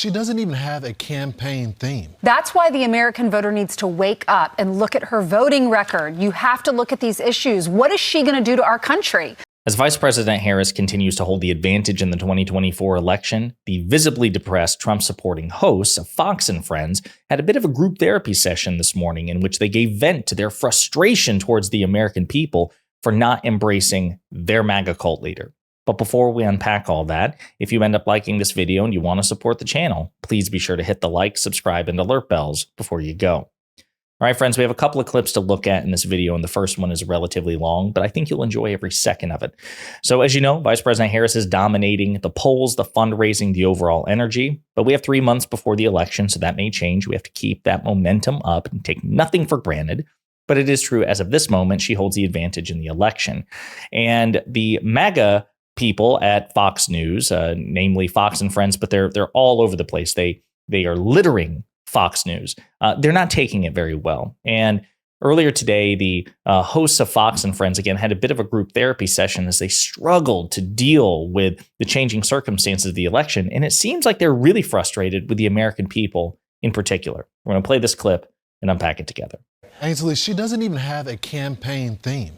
she doesn't even have a campaign theme. That's why the American voter needs to wake up and look at her voting record. You have to look at these issues. What is she going to do to our country? As Vice President Harris continues to hold the advantage in the 2024 election, the visibly depressed Trump-supporting hosts of Fox and Friends had a bit of a group therapy session this morning in which they gave vent to their frustration towards the American people for not embracing their MAGA cult leader. But before we unpack all that, if you end up liking this video and you want to support the channel, please be sure to hit the like, subscribe, and alert bells before you go. All right, friends, we have a couple of clips to look at in this video, and the first one is relatively long, but I think you'll enjoy every second of it. So as you know, Vice President Harris is dominating the polls, the fundraising, the overall energy, but we have 3 months before the election, so that may change. We have to keep that momentum up and take nothing for granted. But it is true, as of this moment, she holds the advantage in the election. And the MAGA people at Fox News, namely Fox and Friends, but they're all over the place. They are littering Fox News. They're not taking it very well. And earlier today, the hosts of Fox and Friends, again, had a bit of a group therapy session as they struggled to deal with the changing circumstances of the election. And it seems like they're really frustrated with the American people in particular. We're going to play this clip and unpack it together. Ainsley, she doesn't even have a campaign theme.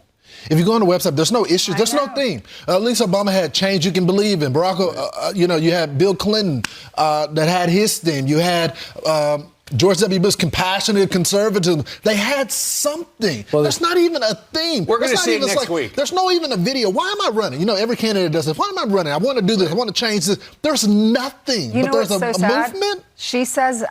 If you go on the website, there's no issues, there's no theme. At least Obama had change you can believe in. Barack, you had Bill Clinton that had his theme. You had George W. Bush, compassionate conservatism. They had something. Well, there's not even a theme. We're going to see it next week. There's no even a video. Why am I running? Every candidate does this. Why am I running? I want to do this. I want to change this. There's nothing. But there's a movement. She says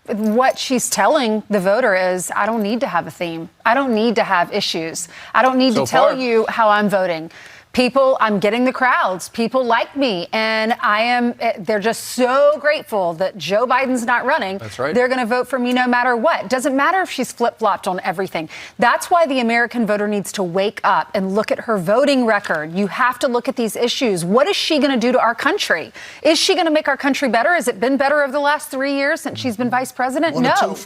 what she's telling the voter is, I don't need to have a theme. I don't need to have issues. I don't need to tell you how I'm voting. People, I'm getting the crowds. People like me. And they're just so grateful that Joe Biden's not running. That's right. They're going to vote for me no matter what. Doesn't matter if she's flip-flopped on everything. That's why the American voter needs to wake up and look at her voting record. You have to look at these issues. What is she going to do to our country? Is she going to make our country better? Has it been better over the last 3 years since she's been vice president? No.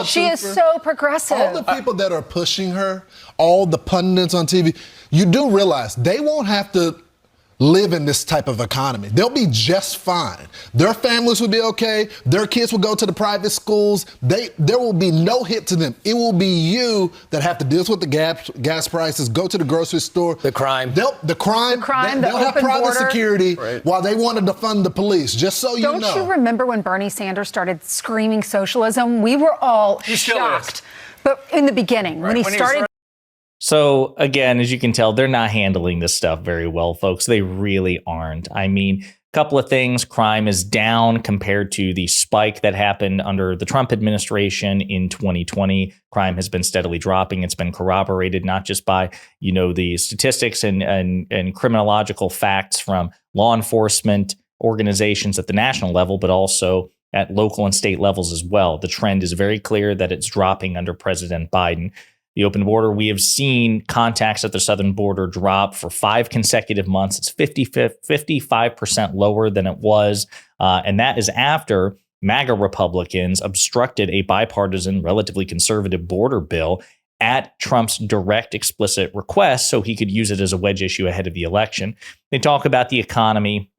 She is so progressive. All the people that are pushing her, all the pundits on TV, you do realize they won't have to live in this type of economy. They'll be just fine. Their families will be okay. Their kids will go to the private schools. There will be no hit to them. It will be you that have to deal with the gas prices, go to the grocery store. The crime. They'll have private security while they wanted to fund the police, just so you know. Don't you remember when Bernie Sanders started screaming socialism? We were all shocked. But in the beginning, when he started... So again, as you can tell, they're not handling this stuff very well, folks. They really aren't. I mean, a couple of things. Crime is down compared to the spike that happened under the Trump administration in 2020. Crime has been steadily dropping. It's been corroborated not just by, the statistics and criminological facts from law enforcement organizations at the national level, but also at local and state levels as well. The trend is very clear that it's dropping under President Biden. The open border, we have seen contacts at the southern border drop for 5 consecutive months. It's 55% lower than it was. And that is after MAGA Republicans obstructed a bipartisan, relatively conservative border bill at Trump's direct, explicit request so he could use it as a wedge issue ahead of the election. They talk about the economy.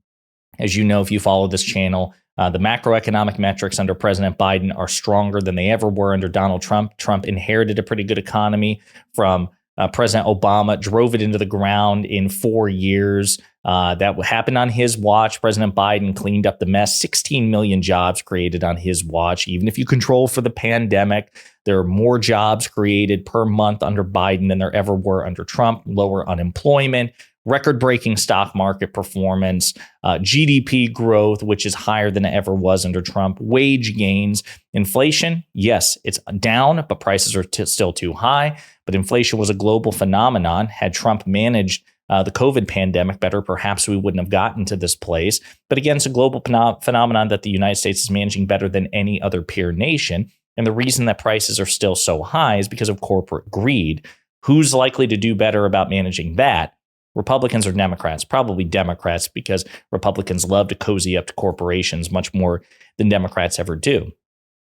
As you know, if you follow this channel, the macroeconomic metrics under President Biden are stronger than they ever were under Donald Trump. Trump inherited a pretty good economy from President Obama, drove it into the ground in 4 years. That happened on his watch. President Biden cleaned up the mess. 16 million jobs created on his watch. Even if you control for the pandemic, there are more jobs created per month under Biden than there ever were under Trump. Lower unemployment. Record-breaking stock market performance, GDP growth, which is higher than it ever was under Trump, wage gains, inflation. Yes, it's down, but prices are still too high. But inflation was a global phenomenon. Had Trump managed the COVID pandemic better, perhaps we wouldn't have gotten to this place. But again, it's a global phenomenon that the United States is managing better than any other peer nation. And the reason that prices are still so high is because of corporate greed. Who's likely to do better about managing that? Republicans or Democrats? Probably Democrats, because Republicans love to cozy up to corporations much more than Democrats ever do.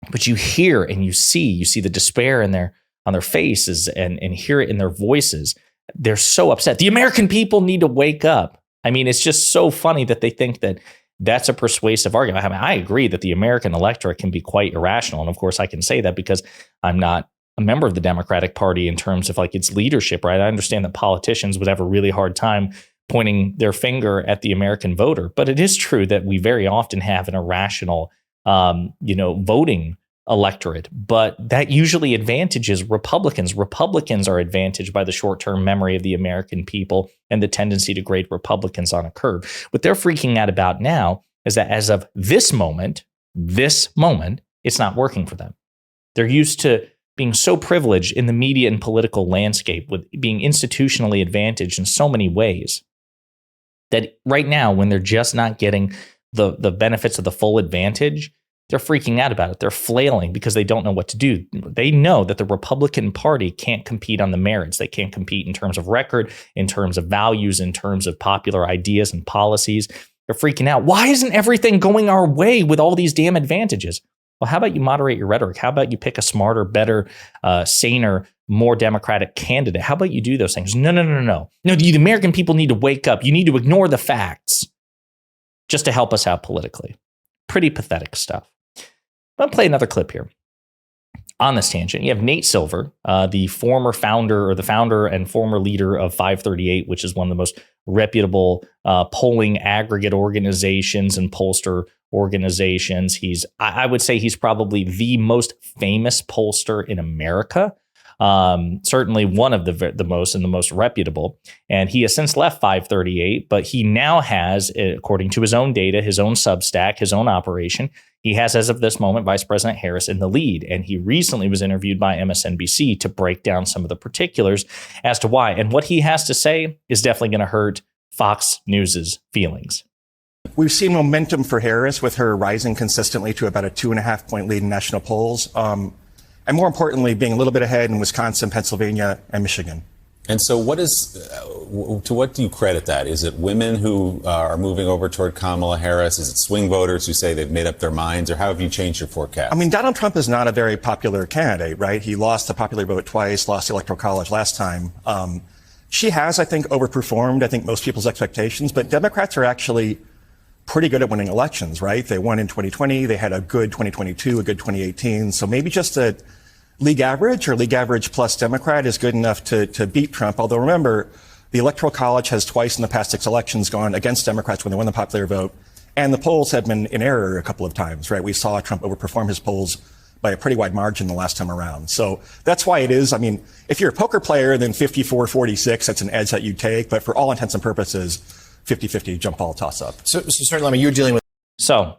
But you hear and you see the despair on their faces and hear it in their voices. They're so upset. The American people need to wake up. I mean, it's just so funny that they think that that's a persuasive argument. I mean, I agree that the American electorate can be quite irrational. And of course, I can say that because I'm not a member of the Democratic Party in terms of like its leadership, right? I understand that politicians would have a really hard time pointing their finger at the American voter. But it is true that we very often have an irrational, voting electorate. But that usually advantages Republicans. Republicans are advantaged by the short-term memory of the American people and the tendency to grade Republicans on a curve. What they're freaking out about now is that as of this moment, it's not working for them. They're used to being so privileged in the media and political landscape, with being institutionally advantaged in so many ways, that right now, when they're just not getting the benefits of the full advantage, they're freaking out about it. They're flailing because they don't know what to do. They know that the Republican Party can't compete on the merits. They can't compete in terms of record, in terms of values, in terms of popular ideas and policies. They're freaking out. Why isn't everything going our way with all these damn advantages? Well, how about you moderate your rhetoric? How about you pick a smarter, better, saner, more democratic candidate? How about you do those things? No. No, the American people need to wake up. You need to ignore the facts just to help us out politically. Pretty pathetic stuff. I'm going to play another clip here. On this tangent, you have Nate Silver, the former founder and former leader of 538, which is one of the most reputable polling aggregate organizations and pollster organizations. I would say he's probably the most famous pollster in America. Certainly one of the most and the most reputable. And he has since left 538, but he now has, according to his own data, his own Substack, his own operation, he has, as of this moment, Vice President Harris in the lead. And he recently was interviewed by MSNBC to break down some of the particulars as to why. And what he has to say is definitely going to hurt Fox News's feelings. We've seen momentum for Harris, with her rising consistently to about a 2.5-point lead in national polls. And more importantly, being a little bit ahead in Wisconsin, Pennsylvania, and Michigan. And so to what do you credit that? Is it women who are moving over toward Kamala Harris? Is it swing voters who say they've made up their minds? Or how have you changed your forecast? I mean, Donald Trump is not a very popular candidate, right? He lost the popular vote twice, lost the Electoral College last time. She has, I think, overperformed, I think, most people's expectations. But Democrats are actually pretty good at winning elections, right? They won in 2020. They had a good 2022, a good 2018. So maybe just a league average or league average plus Democrat is good enough to beat Trump. Although remember, the Electoral College has twice in the past 6 elections gone against Democrats when they won the popular vote. And the polls have been in error a couple of times, right? We saw Trump overperform his polls by a pretty wide margin the last time around. So that's why it is. I mean, if you're a poker player, then 54-46, that's an edge that you take. But for all intents and purposes, 50-50 jump ball toss up. So certainly, I mean, you're dealing with. So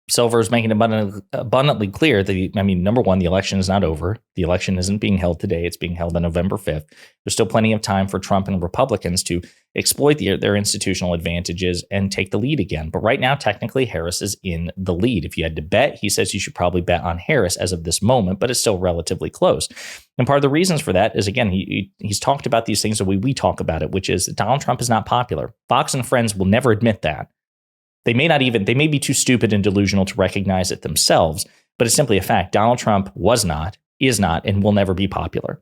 Silver is making abundantly clear that, number one, the election is not over. The election isn't being held today. It's being held on November 5th. There's still plenty of time for Trump and Republicans to exploit their institutional advantages and take the lead again. But right now, technically, Harris is in the lead. If you had to bet, he says you should probably bet on Harris as of this moment, but it's still relatively close. And part of the reasons for that is, again, he's talked about these things the way we talk about it, which is that Donald Trump is not popular. Fox and friends will never admit that. They may be too stupid and delusional to recognize it themselves, but it's simply a fact. Donald Trump was not, is not, and will never be popular.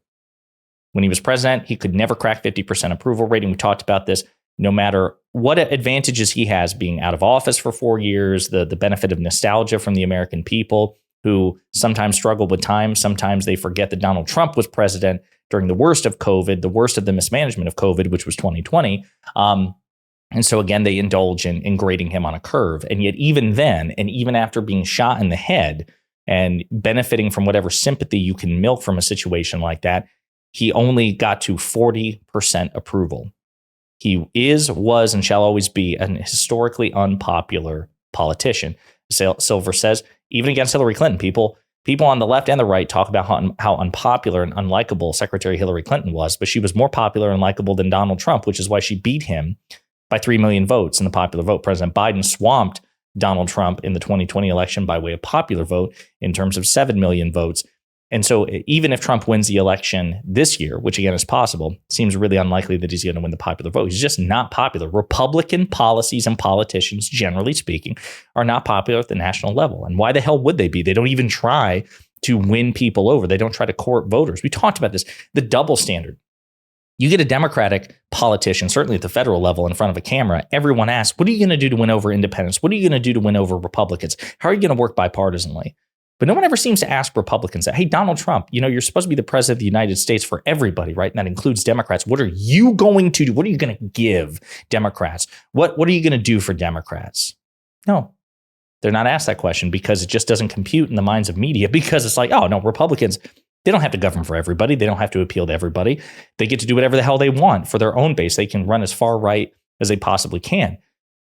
When he was president, he could never crack 50% approval rating. We talked about this. No matter what advantages he has, being out of office for 4 years, the benefit of nostalgia from the American people who sometimes struggle with time. Sometimes they forget that Donald Trump was president during the worst of COVID, the worst of the mismanagement of COVID, which was 2020. And so, again, they indulge in grading him on a curve. And yet even then, and even after being shot in the head and benefiting from whatever sympathy you can milk from a situation like that, he only got to 40% approval. He was, and shall always be an historically unpopular politician. Silver says, even against Hillary Clinton, people on the left and the right talk about how unpopular and unlikable Secretary Hillary Clinton was, but she was more popular and likable than Donald Trump, which is why she beat him by 3 million votes in the popular vote. President Biden swamped Donald Trump in the 2020 election by way of popular vote in terms of 7 million votes. And so even if Trump wins the election this year, which again is possible, it seems really unlikely that he's going to win the popular vote. He's just not popular. Republican policies and politicians, generally speaking, are not popular at the national level. And why the hell would they be? They don't even try to win people over. They don't try to court voters. We talked about this, the double standard. You get a Democratic politician, certainly at the federal level, in front of a camera, everyone asks, what are you going to do to win over independents? What are you going to do to win over Republicans? How are you going to work bipartisanly? But no one ever seems to ask Republicans that, hey, Donald Trump, you're supposed to be the president of the United States for everybody, right? And that includes Democrats. What are you going to do? What are you going to give Democrats? What are you going to do for Democrats? No, they're not asked that question because it just doesn't compute in the minds of media, because it's like, oh, no, Republicans, they don't have to govern for everybody. They don't have to appeal to everybody. They get to do whatever the hell they want for their own base. They can run as far right as they possibly can.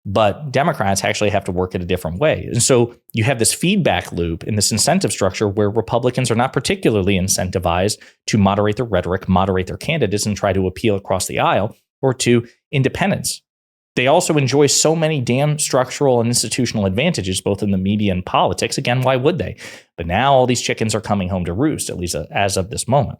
But Democrats actually have to work in a different way. And so you have this feedback loop in this incentive structure where Republicans are not particularly incentivized to moderate their rhetoric, moderate their candidates, and try to appeal across the aisle, or to independents. They also enjoy so many damn structural and institutional advantages, both in the media and politics. Again, why would they? But now all these chickens are coming home to roost, at least as of this moment.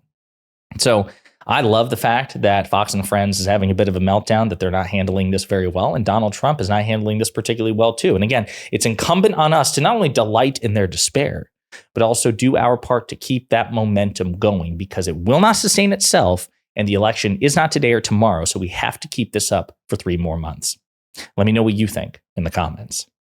So I love the fact that Fox and Friends is having a bit of a meltdown, that they're not handling this very well. And Donald Trump is not handling this particularly well, too. And again, it's incumbent on us to not only delight in their despair, but also do our part to keep that momentum going, because it will not sustain itself. And the election is not today or tomorrow. So we have to keep this up for 3 more months. Let me know what you think in the comments.